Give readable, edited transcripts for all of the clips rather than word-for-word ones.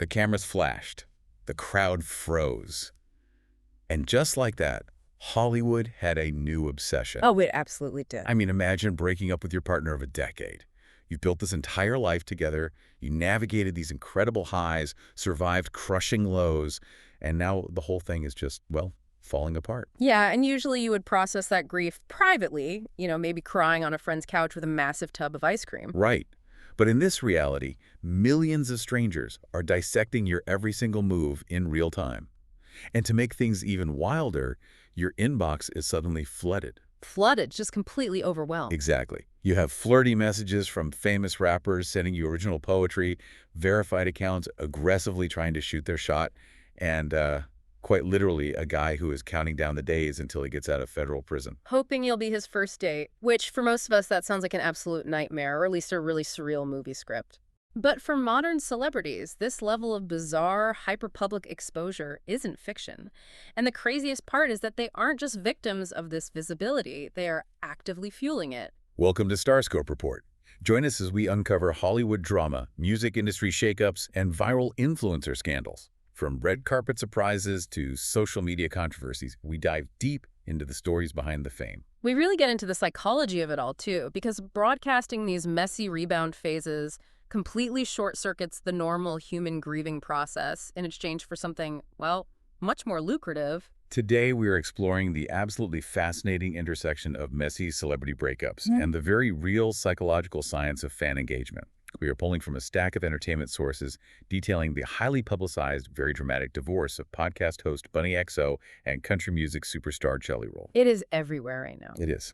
The cameras flashed. The crowd froze. And just like that, Hollywood had a new obsession. Oh, it absolutely did. I mean, imagine breaking up with your partner of a decade. You've built this entire life together. You navigated these incredible highs, survived crushing lows, and now the whole thing is just, well, falling apart. Yeah, and usually you would process that grief privately, maybe crying on a friend's couch with a massive tub of ice cream. Right. But in this reality, millions of strangers are dissecting your every single move in real time. And to make things even wilder, your inbox is suddenly flooded. Flooded, just completely overwhelmed. Exactly. You have flirty messages from famous rappers sending you original poetry, verified accounts aggressively trying to shoot their shot, and quite literally a guy who is counting down the days until he gets out of federal prison. Hoping you'll be his first date, which for most of us that sounds like an absolute nightmare, or at least a really surreal movie script. But for modern celebrities, this level of bizarre, hyperpublic exposure isn't fiction. And the craziest part is that they aren't just victims of this visibility, they are actively fueling it. Welcome to Starscope Report. Join us as we uncover Hollywood drama, music industry shakeups, and viral influencer scandals. From red carpet surprises to social media controversies, we dive deep into the stories behind the fame. We really get into the psychology of it all, too, because broadcasting these messy rebound phases completely short-circuits the normal human grieving process in exchange for something, well, much more lucrative. Today, we are exploring the absolutely fascinating intersection of messy celebrity breakups and the very real psychological science of fan engagement. We are pulling from a stack of entertainment sources detailing the highly publicized, very dramatic divorce of podcast host Bunnie XO and country music superstar Jelly Roll. It is everywhere right now. It is.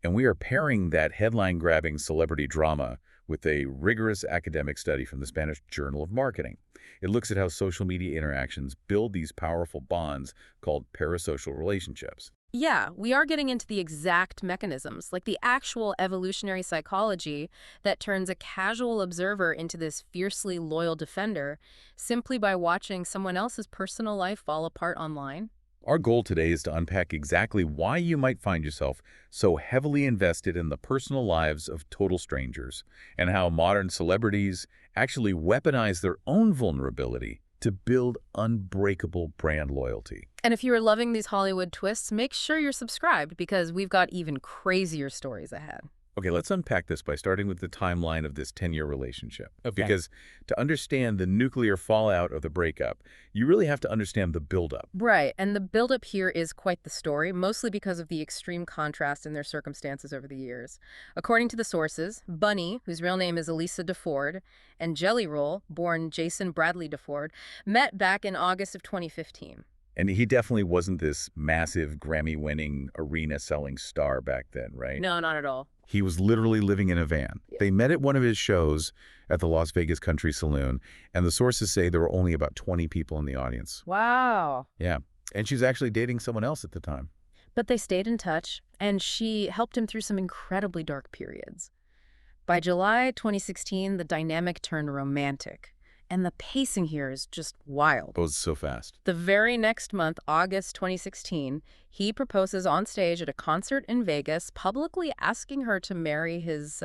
And we are pairing that headline-grabbing celebrity drama with a rigorous academic study from the Spanish Journal of Marketing. It looks at how social media interactions build these powerful bonds called parasocial relationships. Yeah, we are getting into the exact mechanisms, like the actual evolutionary psychology that turns a casual observer into this fiercely loyal defender simply by watching someone else's personal life fall apart online. Our goal today is to unpack exactly why you might find yourself so heavily invested in the personal lives of total strangers, and how modern celebrities actually weaponize their own vulnerability to build unbreakable brand loyalty. And if you are loving these Hollywood twists, make sure you're subscribed because we've got even crazier stories ahead. Okay, let's unpack this by starting with the timeline of this 10-year relationship. Okay. Because to understand the nuclear fallout of the breakup, you really have to understand the buildup. Right, and the buildup here is quite the story, mostly because of the extreme contrast in their circumstances over the years. According to the sources, Bunnie, whose real name is Elisa DeFord, and Jelly Roll, born Jason Bradley DeFord, met back in August of 2015. And he definitely wasn't this massive Grammy-winning, arena-selling star back then, right? No, not at all. He was literally living in a van. Yeah. They met at one of his shows at the Las Vegas Country Saloon, and the sources say there were only about 20 people in the audience. Wow. Yeah, and she was actually dating someone else at the time. But they stayed in touch, and she helped him through some incredibly dark periods. By July 2016, the dynamic turned romantic. And the pacing here is just wild. Oh, it's so fast. The very next month, August 2016, he proposes on stage at a concert in Vegas, publicly asking her to marry his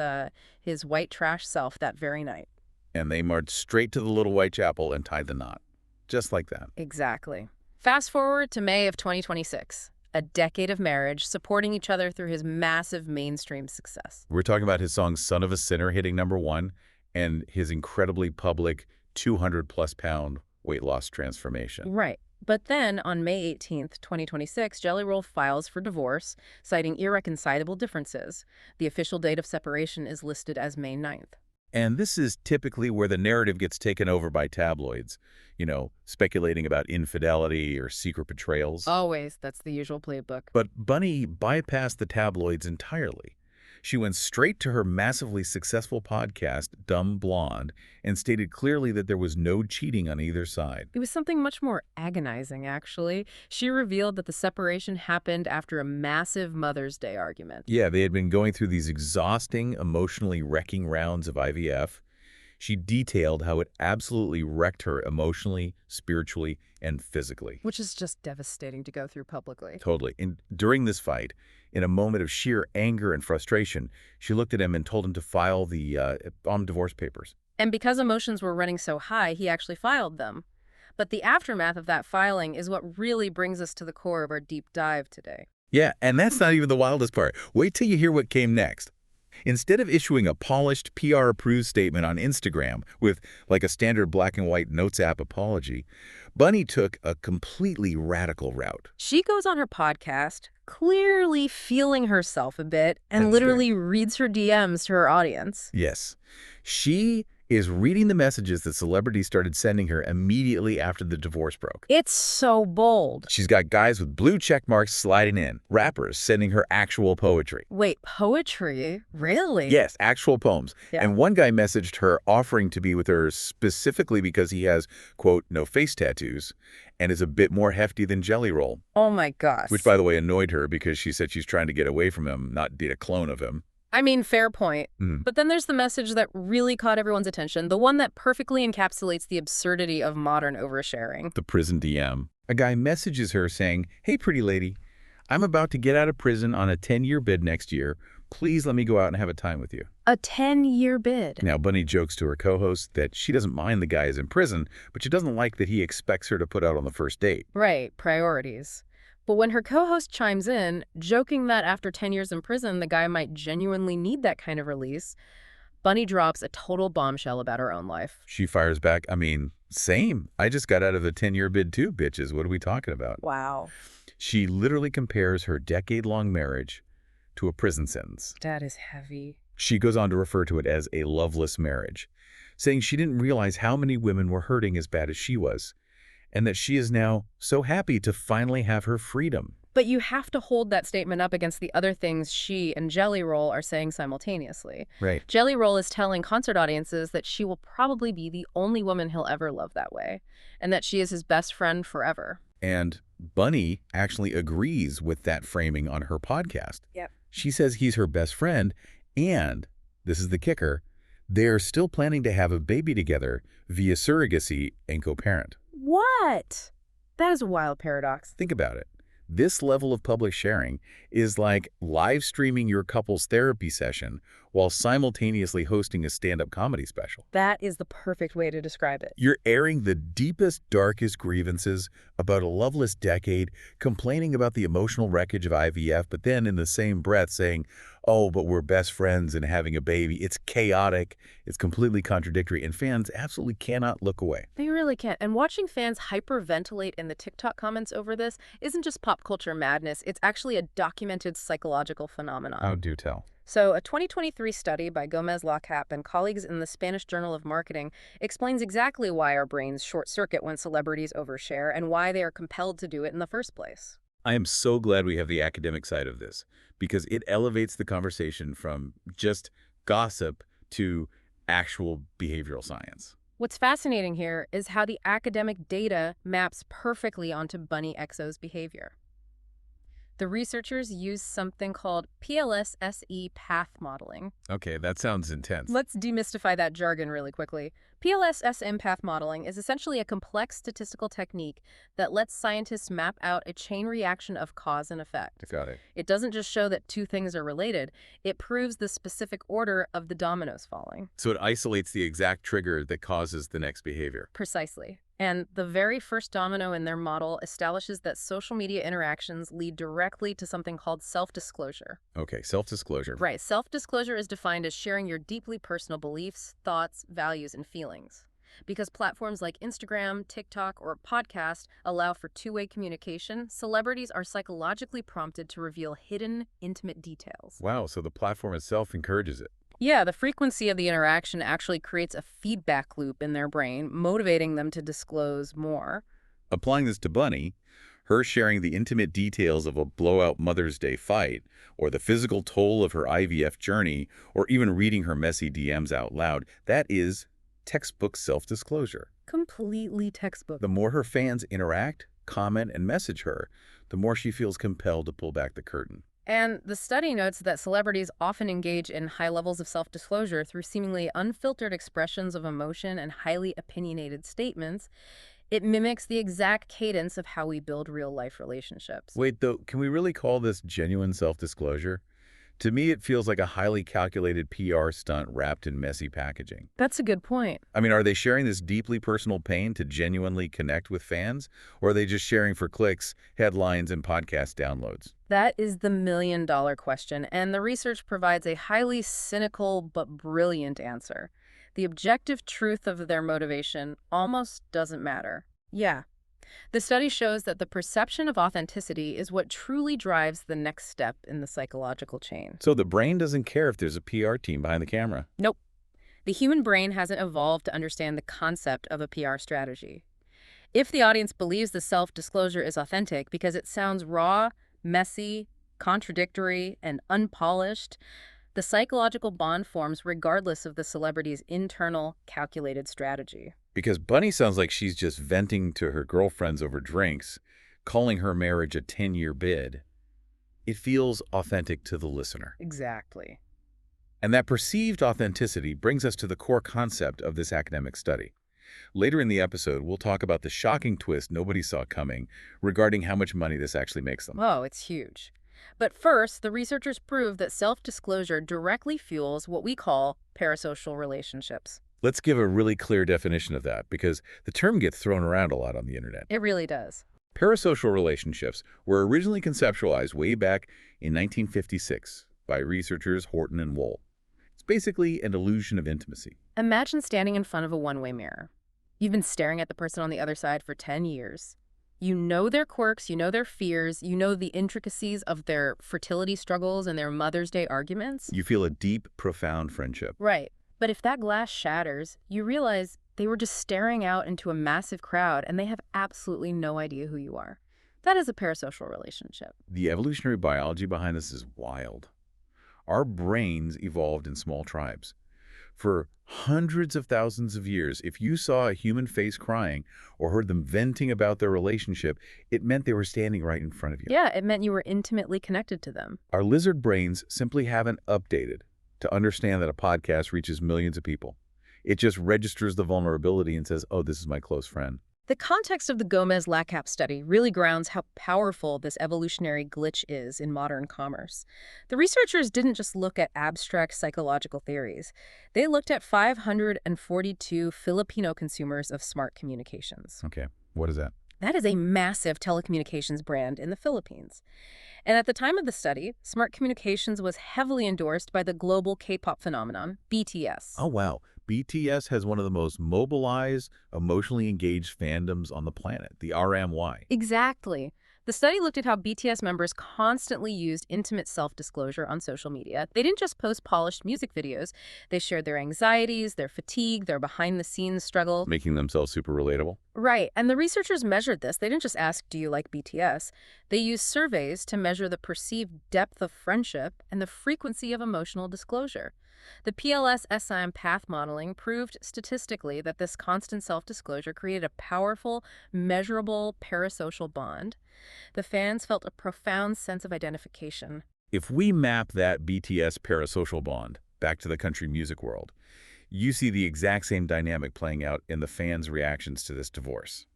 white trash self that very night. And they marched straight to the Little White Chapel and tied the knot. Just like that. Exactly. Fast forward to May of 2026. A decade of marriage, supporting each other through his massive mainstream success. We're talking about his song Son of a Sinner hitting #1 and his incredibly public 200-plus pound weight loss transformation. Right. But then, on May 18th, 2026, Jelly Roll files for divorce, citing irreconcilable differences. The official date of separation is listed as May 9th. And this is typically where the narrative gets taken over by tabloids, speculating about infidelity or secret betrayals. Always. That's the usual playbook. But Bunnie bypassed the tabloids entirely. She went straight to her massively successful podcast, Dumb Blonde, and stated clearly that there was no cheating on either side. It was something much more agonizing, actually. She revealed that the separation happened after a massive Mother's Day argument. Yeah, they had been going through these exhausting, emotionally wrecking rounds of IVF. She detailed how it absolutely wrecked her emotionally, spiritually, and physically. Which is just devastating to go through publicly. Totally. And during this fight, in a moment of sheer anger and frustration, she looked at him and told him to file the divorce papers. And because emotions were running so high, he actually filed them. But the aftermath of that filing is what really brings us to the core of our deep dive today. Yeah, and that's not even the wildest part. Wait till you hear what came next. Instead of issuing a polished PR-approved statement on Instagram with like a standard black and white Notes app apology, Bunnie took a completely radical route. She goes on her podcast, clearly feeling herself a bit, and That's literally reads her DMs to her audience. Yes. She is reading the messages that celebrities started sending her immediately after the divorce broke. It's so bold. She's got guys with blue check marks sliding in, rappers sending her actual poetry. Wait, poetry? Really? Yes, actual poems. Yeah. And one guy messaged her offering to be with her specifically because he has, quote, no face tattoos and is a bit more hefty than Jelly Roll. Oh my gosh. Which, by the way, annoyed her because she said she's trying to get away from him, not date a clone of him. I mean, fair point. But then there's the message that really caught everyone's attention, the one that perfectly encapsulates the absurdity of modern oversharing. The prison DM. A guy messages her saying, hey, pretty lady, I'm about to get out of prison on a 10-year bid next year. Please let me go out and have a time with you. A 10-year bid. Now, Bunnie jokes to her co-host that she doesn't mind the guy is in prison, but she doesn't like that he expects her to put out on the first date. Right, priorities. But when her co-host chimes in, joking that after 10 years in prison, the guy might genuinely need that kind of release, Bunnie drops a total bombshell about her own life. She fires back, I mean, same. I just got out of a 10-year bid too, bitches. What are we talking about? Wow. She literally compares her decade-long marriage to a prison sentence. That is heavy. She goes on to refer to it as a loveless marriage, saying she didn't realize how many women were hurting as bad as she was, and that she is now so happy to finally have her freedom. But you have to hold that statement up against the other things she and Jelly Roll are saying simultaneously. Right. Jelly Roll is telling concert audiences that she will probably be the only woman he'll ever love that way, and that she is his best friend forever. And Bunnie actually agrees with that framing on her podcast. Yep. She says he's her best friend, and, this is the kicker, they're still planning to have a baby together via surrogacy and co-parent. What? That is a wild paradox. Think about it. This level of public sharing is like live streaming your couple's therapy session while simultaneously hosting a stand-up comedy special. That is the perfect way to describe it. You're airing the deepest, darkest grievances about a loveless decade, complaining about the emotional wreckage of IVF, but then in the same breath saying, oh, but we're best friends and having a baby. It's chaotic. It's completely contradictory, and fans absolutely cannot look away. They really can't. And watching fans hyperventilate in the TikTok comments over this isn't just pop culture madness. It's actually a documented psychological phenomenon. Oh, do tell. So a 2023 study by Gomez-Lacap and colleagues in the Spanish Journal of Marketing explains exactly why our brains short-circuit when celebrities overshare and why they are compelled to do it in the first place. I am so glad we have the academic side of this, because it elevates the conversation from just gossip to actual behavioral science. What's fascinating here is how the academic data maps perfectly onto Bunnie XO's behavior. The researchers used something called PLS-SE path modeling. Okay, that sounds intense. Let's demystify that jargon really quickly. PLS-SE path modeling is essentially a complex statistical technique that lets scientists map out a chain reaction of cause and effect. Got it. It doesn't just show that two things are related, it proves the specific order of the dominoes falling. So it isolates the exact trigger that causes the next behavior. Precisely. And the very first domino in their model establishes that social media interactions lead directly to something called self-disclosure. Okay, self-disclosure. Right. Self-disclosure is defined as sharing your deeply personal beliefs, thoughts, values, and feelings. Because platforms like Instagram, TikTok, or podcast allow for two-way communication, celebrities are psychologically prompted to reveal hidden, intimate details. Wow, so the platform itself encourages it. Yeah, the frequency of the interaction actually creates a feedback loop in their brain, motivating them to disclose more. Applying this to Bunnie, her sharing the intimate details of a blowout Mother's Day fight, or the physical toll of her IVF journey, or even reading her messy DMs out loud, that is textbook self-disclosure. Completely textbook. The more her fans interact, comment, and message her, the more she feels compelled to pull back the curtain. And the study notes that celebrities often engage in high levels of self-disclosure through seemingly unfiltered expressions of emotion and highly opinionated statements. It mimics the exact cadence of how we build real-life relationships. Wait, though, can we really call this genuine self-disclosure? To me, it feels like a highly calculated PR stunt wrapped in messy packaging. That's a good point. I mean, are they sharing this deeply personal pain to genuinely connect with fans? Or are they just sharing for clicks, headlines, and podcast downloads? That is the million-dollar question, and the research provides a highly cynical but brilliant answer. The objective truth of their motivation almost doesn't matter. Yeah. The study shows that the perception of authenticity is what truly drives the next step in the psychological chain. So the brain doesn't care if there's a PR team behind the camera. Nope. The human brain hasn't evolved to understand the concept of a PR strategy. If the audience believes the self-disclosure is authentic because it sounds raw, messy, contradictory, and unpolished, the psychological bond forms regardless of the celebrity's internal, calculated strategy. Because Bunnie sounds like she's just venting to her girlfriends over drinks, calling her marriage a 10-year bid. It feels authentic to the listener. Exactly. And that perceived authenticity brings us to the core concept of this academic study. Later in the episode, we'll talk about the shocking twist nobody saw coming regarding how much money this actually makes them. Oh, it's huge. But first, the researchers prove that self-disclosure directly fuels what we call parasocial relationships. Let's give a really clear definition of that, because the term gets thrown around a lot on the internet. It really does. Parasocial relationships were originally conceptualized way back in 1956 by researchers Horton and Wohl. It's basically an illusion of intimacy. Imagine standing in front of a one-way mirror. You've been staring at the person on the other side for 10 years. You know their quirks, you know their fears, you know the intricacies of their fertility struggles and their Mother's Day arguments. You feel a deep, profound friendship. Right. But if that glass shatters, you realize they were just staring out into a massive crowd and they have absolutely no idea who you are. That is a parasocial relationship. The evolutionary biology behind this is wild. Our brains evolved in small tribes. For hundreds of thousands of years, if you saw a human face crying or heard them venting about their relationship, it meant they were standing right in front of you. Yeah, it meant you were intimately connected to them. Our lizard brains simply haven't updated to understand that a podcast reaches millions of people. It just registers the vulnerability and says, oh, this is my close friend. The context of the Gomez-Lacap study really grounds how powerful this evolutionary glitch is in modern commerce. The researchers didn't just look at abstract psychological theories. They looked at 542 Filipino consumers of smart communications. Okay, what is that? That is a massive telecommunications brand in the Philippines. And at the time of the study, smart communications was heavily endorsed by the global K-pop phenomenon, BTS. Oh, wow. BTS has one of the most mobilized, emotionally engaged fandoms on the planet, the RMY. Exactly. The study looked at how BTS members constantly used intimate self-disclosure on social media. They didn't just post polished music videos. They shared their anxieties, their fatigue, their behind-the-scenes struggle. Making themselves super relatable? Right. And the researchers measured this. They didn't just ask, do you like BTS? They used surveys to measure the perceived depth of friendship and the frequency of emotional disclosure. The PLS-SIM path modeling proved statistically that this constant self-disclosure created a powerful, measurable parasocial bond. The fans felt a profound sense of identification. If we map that BTS parasocial bond back to the country music world, you see the exact same dynamic playing out in the fans' reactions to this divorce.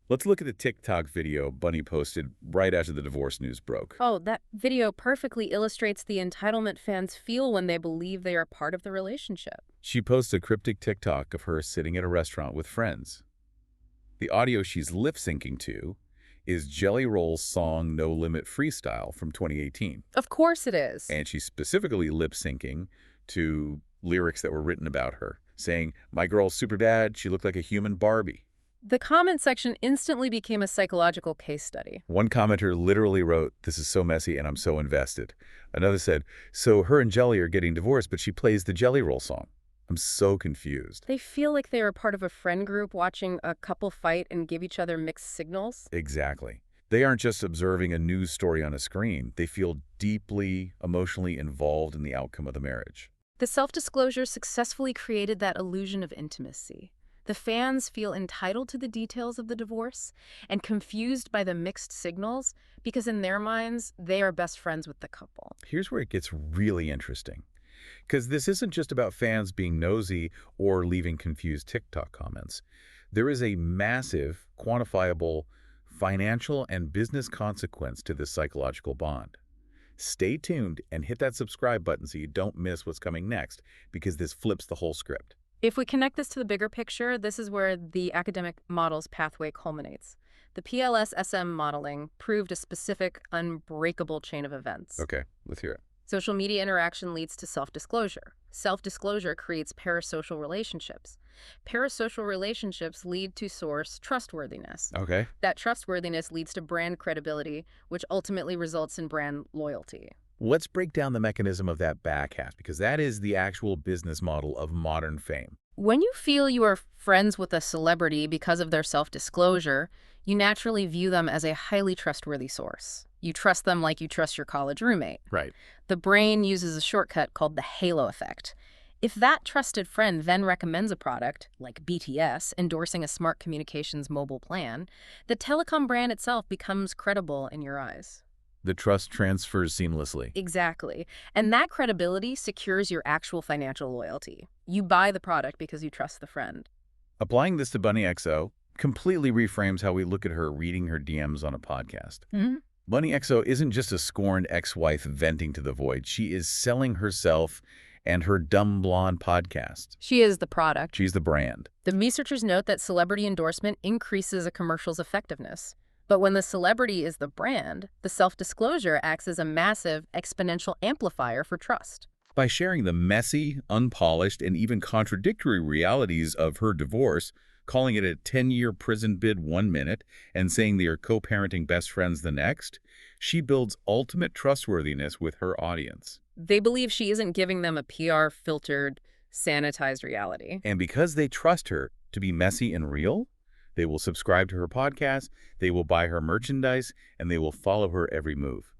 Let's look at the TikTok video Bunnie posted right after the divorce news broke. Oh, that video perfectly illustrates the entitlement fans feel when they believe they are part of the relationship. She posts a cryptic TikTok of her sitting at a restaurant with friends. The audio she's lip-syncing to is Jelly Roll's song No Limit Freestyle from 2018. Of course it is. And she's specifically lip-syncing to lyrics that were written about her, saying, "My girl's super bad, she looked like a human Barbie." The comment section instantly became a psychological case study. One commenter literally wrote, "This is so messy and I'm so invested." Another said, "So her and Jelly are getting divorced, but she plays the Jelly Roll song. I'm so confused." They feel like they are part of a friend group watching a couple fight and give each other mixed signals. Exactly. They aren't just observing a news story on a screen. They feel deeply, emotionally involved in the outcome of the marriage. The self-disclosure successfully created that illusion of intimacy. The fans feel entitled to the details of the divorce and confused by the mixed signals because in their minds, they are best friends with the couple. Here's where it gets really interesting. Because this isn't just about fans being nosy or leaving confused TikTok comments. There is a massive, quantifiable financial and business consequence to this psychological bond. Stay tuned and hit that subscribe button so you don't miss what's coming next, because this flips the whole script. If we connect this to the bigger picture, this is where the academic model's pathway culminates. The PLS-SM modeling proved a specific, unbreakable chain of events. Okay, let's hear it. Social media interaction leads to self-disclosure. Self-disclosure creates parasocial relationships. Parasocial relationships lead to source trustworthiness. Okay. That trustworthiness leads to brand credibility, which ultimately results in brand loyalty. Let's break down the mechanism of that back half, because that is the actual business model of modern fame. When you feel you are friends with a celebrity because of their self-disclosure, you naturally view them as a highly trustworthy source. You trust them like you trust your college roommate. Right. The brain uses a shortcut called the halo effect. If that trusted friend then recommends a product, like BTS endorsing a smart communications mobile plan, the telecom brand itself becomes credible in your eyes. The trust transfers seamlessly. Exactly. And that credibility secures your actual financial loyalty. You buy the product because you trust the friend. Applying this to Bunnie XO completely reframes how we look at her reading her DMs on a podcast. Mm-hmm. Bunnie XO isn't just a scorned ex-wife venting to the void. She is selling herself and her dumb blonde podcast. She is the product. She's the brand. The researchers note that celebrity endorsement increases a commercial's effectiveness. But when the celebrity is the brand, the self-disclosure acts as a massive exponential amplifier for trust. By sharing the messy, unpolished, and even contradictory realities of her divorce, calling it a 10-year prison bid one minute and saying they are co-parenting best friends the next, she builds ultimate trustworthiness with her audience. They believe she isn't giving them a PR-filtered, sanitized reality. And because they trust her to be messy and real, they will subscribe to her podcast, they will buy her merchandise, and they will follow her every move.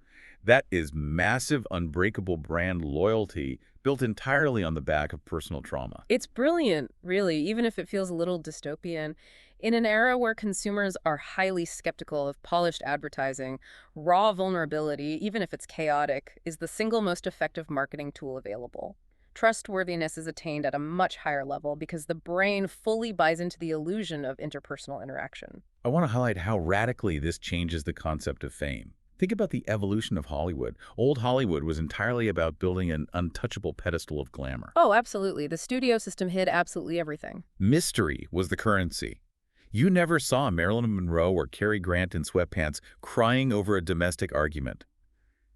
That is massive, unbreakable brand loyalty built entirely on the back of personal trauma. It's brilliant, really, even if it feels a little dystopian. In an era where consumers are highly skeptical of polished advertising, raw vulnerability, even if it's chaotic, is the single most effective marketing tool available. Trustworthiness is attained at a much higher level because the brain fully buys into the illusion of interpersonal interaction. I want to highlight how radically this changes the concept of fame. Think about the evolution of Hollywood. Old Hollywood was entirely about building an untouchable pedestal of glamour. Oh, absolutely. The studio system hid absolutely everything. Mystery was the currency. You never saw Marilyn Monroe or Cary Grant in sweatpants crying over a domestic argument.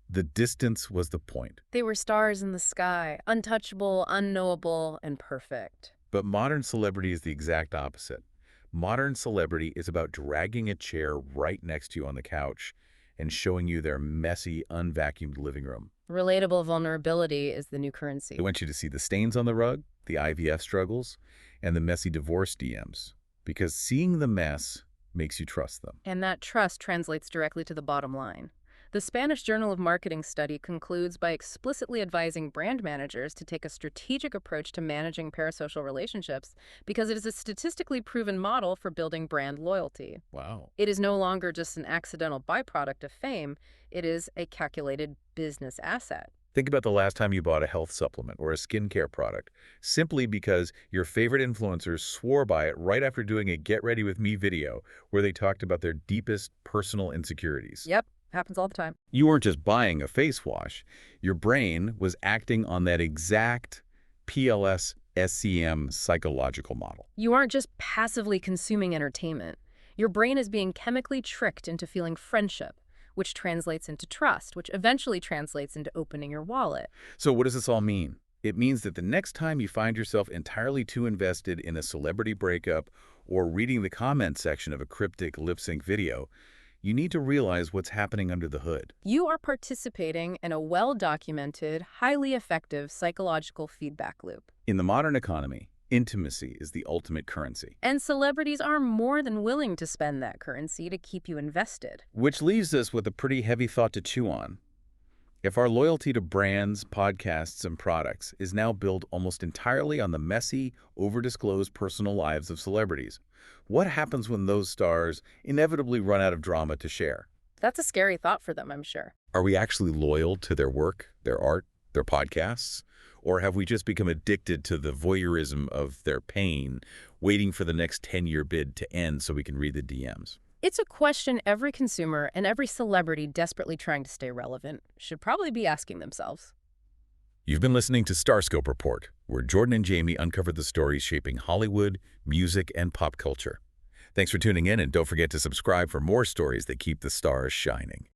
The distance was the point. They were stars in the sky, untouchable, unknowable, and perfect. But modern celebrity is the exact opposite. Modern celebrity is about dragging a chair right next to you on the couch and showing you their messy, unvacuumed living room. Relatable vulnerability is the new currency. They want you to see the stains on the rug, the IVF struggles, and the messy divorce DMs. Because seeing the mess makes you trust them. And that trust translates directly to the bottom line. The Spanish Journal of Marketing study concludes by explicitly advising brand managers to take a strategic approach to managing parasocial relationships because it is a statistically proven model for building brand loyalty. Wow. It is no longer just an accidental byproduct of fame, it is a calculated business asset. Think about the last time you bought a health supplement or a skincare product, simply because your favorite influencers swore by it right after doing a Get Ready With Me video where they talked about their deepest personal insecurities. Yep. Happens all the time. You weren't just buying a face wash. Your brain was acting on that exact PLS-SCM psychological model. You aren't just passively consuming entertainment. Your brain is being chemically tricked into feeling friendship, which translates into trust, which eventually translates into opening your wallet. So what does this all mean? It means that the next time you find yourself entirely too invested in a celebrity breakup or reading the comment section of a cryptic lip-sync video, you need to realize what's happening under the hood. You are participating in a well-documented, highly effective psychological feedback loop. In the modern economy, intimacy is the ultimate currency. And celebrities are more than willing to spend that currency to keep you invested. Which leaves us with a pretty heavy thought to chew on. If our loyalty to brands, podcasts, and products is now built almost entirely on the messy, over-disclosed personal lives of celebrities, what happens when those stars inevitably run out of drama to share? That's a scary thought for them, I'm sure. Are we actually loyal to their work, their art, their podcasts? Or have we just become addicted to the voyeurism of their pain, waiting for the next 10-year bid to end so we can read the DMs? It's a question every consumer and every celebrity desperately trying to stay relevant should probably be asking themselves. You've been listening to Starscope Report, where Jordan and Jamie uncover the stories shaping Hollywood, music, and pop culture. Thanks for tuning in, and don't forget to subscribe for more stories that keep the stars shining.